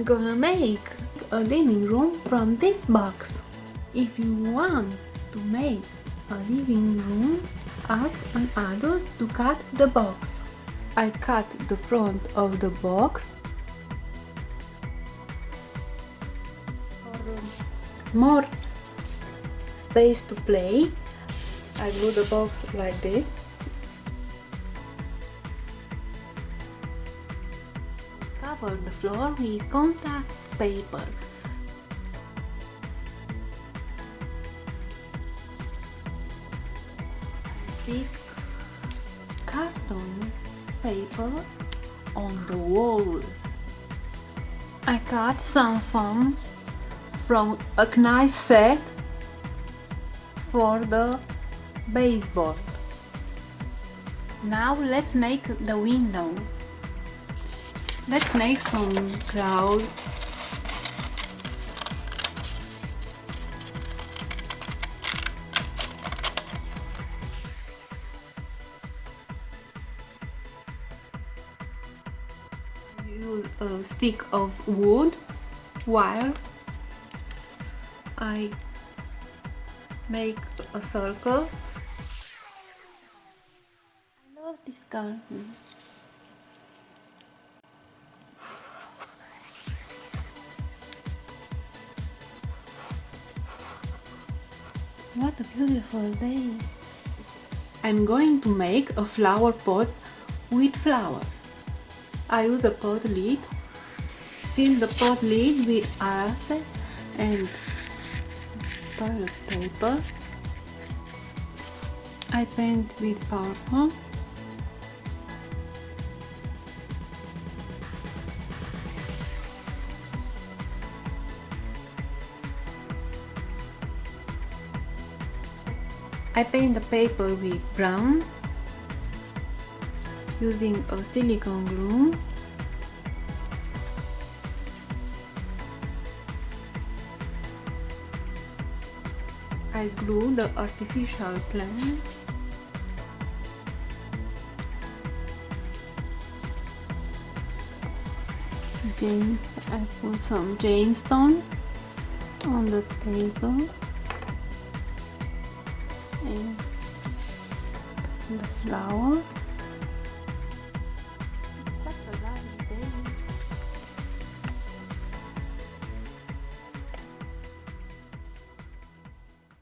I'm gonna make a living room from this box. If you want to make a living room, ask an adult to cut the box. I cut the front of the box. For more space to play, I glue the box like this. Cover the floor with contact paper. Stick carton paper on the walls. I cut some foam from a knife set for the baseboard. Now let's make the window. Let's make some clouds. Use a stick of wood while I make a circle. I love this garden. What a beautiful day! I'm going to make a flower pot with flowers. I use a pot lid. Fill the pot lid with arase and toilet paper. I paint with purple. I paint the paper with brown using a silicone glue. I glue the artificial plant. I put some gemstone on the table and the flower.